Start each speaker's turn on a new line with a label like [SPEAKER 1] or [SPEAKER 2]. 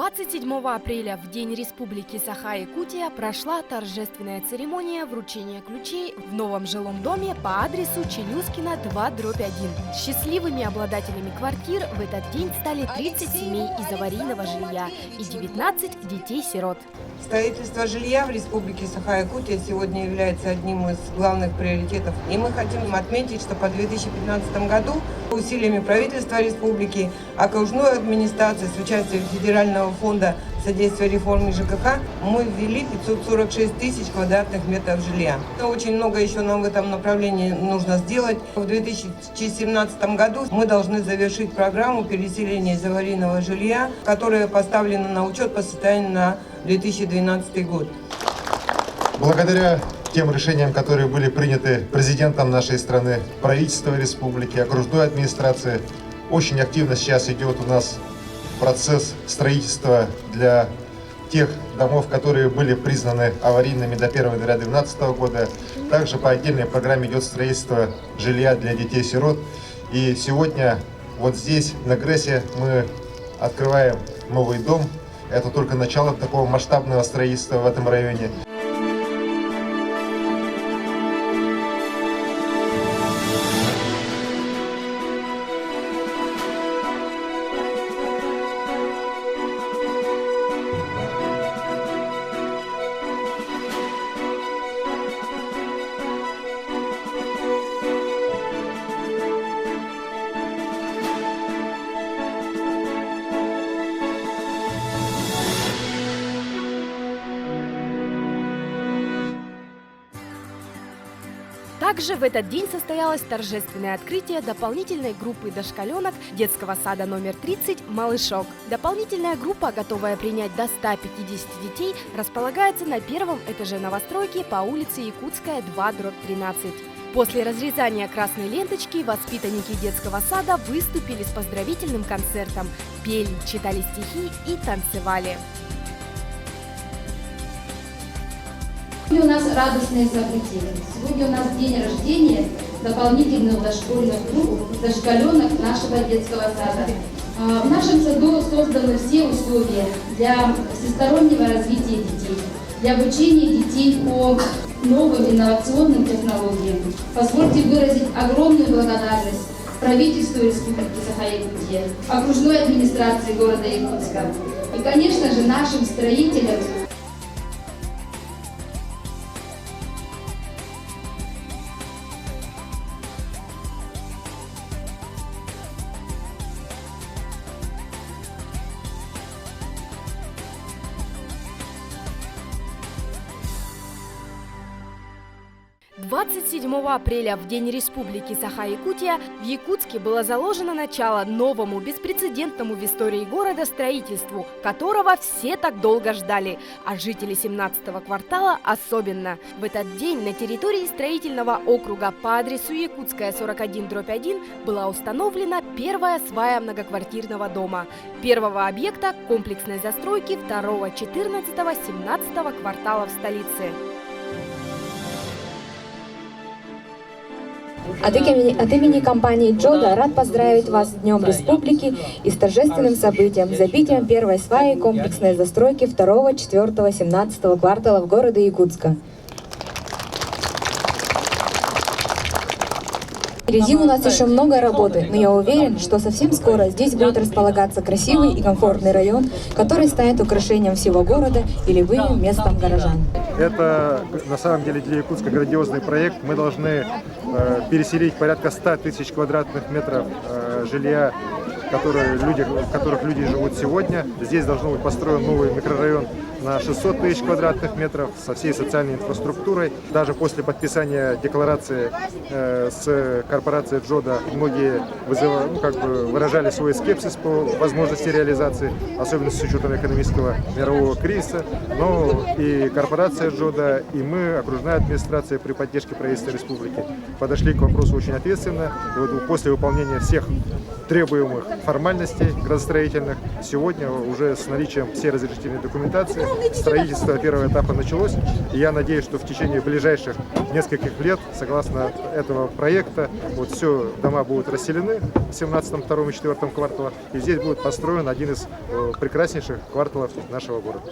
[SPEAKER 1] 27 апреля, в День Республики Саха-Якутия, прошла торжественная церемония вручения ключей в новом жилом доме по адресу Челюскина 2/1. Счастливыми обладателями квартир в этот день стали 30 семей из аварийного жилья и 19 детей-сирот.
[SPEAKER 2] Строительство жилья в Республике Саха-Якутия сегодня является одним из главных приоритетов. И мы хотим отметить, что по 2015 году усилиями правительства республики, окружной администрации с участием Федерального фонда содействия реформе ЖКХ мы ввели 546 тысяч квадратных метров жилья. Очень много еще нам в этом направлении нужно сделать. В 2017 году мы должны завершить программу переселения из аварийного жилья, которая поставлена на учет по состоянию на 2012 год.
[SPEAKER 3] Благодаря тем решениям, которые были приняты президентом нашей страны, правительством республики, окружной администрации, очень активно сейчас идет у нас процесс строительства для тех домов, которые были признаны аварийными до 1 января 2012 года. Также по отдельной программе идет строительство жилья для детей-сирот. И сегодня вот здесь, на Грессе, мы открываем новый дом. Это только начало такого масштабного строительства в этом районе.
[SPEAKER 1] Также в этот день состоялось торжественное открытие дополнительной группы дошколенок детского сада номер 30 «Малышок». Дополнительная группа, готовая принять до 150 детей, располагается на первом этаже новостройки по улице Якутская, 2/13. После разрезания красной ленточки воспитанники детского сада выступили с поздравительным концертом, пели, читали стихи и танцевали.
[SPEAKER 4] Сегодня у нас радостные события. Сегодня у нас день рождения дополнительных дошкольных групп, дошколенок нашего детского сада. В нашем саду созданы все условия для всестороннего развития детей, для обучения детей по новым инновационным технологиям. Позвольте выразить огромную благодарность правительству Республики Саха-Якутия, окружной администрации города Якутска и, конечно же, нашим строителям.
[SPEAKER 1] Двадцать 27 апреля, в День Республики Саха-Якутия, в Якутске было заложено начало новому, беспрецедентному в истории города строительству, которого все так долго ждали, а жители 17-го квартала особенно. В этот день на территории строительного округа по адресу Якутская, 41/1 была установлена первая свая многоквартирного дома, первого объекта комплексной застройки 2-го, 14-го, 17-го кварталов столицы.
[SPEAKER 5] От имени компании «Джода» рад поздравить вас с Днем Республики и с торжественным событием – забитием первой сваи комплексной застройки 2-го, 4-го, 17-го кварталов города Якутска. Впереди у нас еще много работы, но я уверен, что совсем скоро здесь будет располагаться красивый и комфортный район, который станет украшением всего города и любым местом горожан.
[SPEAKER 3] Это на самом деле для Якутска грандиозный проект. Мы должны переселить порядка 100 тысяч квадратных метров жилья, в которых люди живут сегодня. Здесь должен быть построен новый микрорайон на 600 тысяч квадратных метров со всей социальной инфраструктурой. Даже после подписания декларации с корпорацией «Джода» многие выражали свой скепсис по возможности реализации, особенно с учетом экономического мирового кризиса. Но и корпорация «Джода», и мы, окружная администрация при поддержке правительства республики, подошли к вопросу очень ответственно. И вот после выполнения всех требуемых формальностей градостроительных. Сегодня уже с наличием всей разрешительной документации строительство первого этапа началось. И я надеюсь, что в течение ближайших нескольких лет, согласно этого проекта, вот все дома будут расселены в 17-м, 2-м и 4-м кварталах. И здесь будет построен один из прекраснейших кварталов нашего города.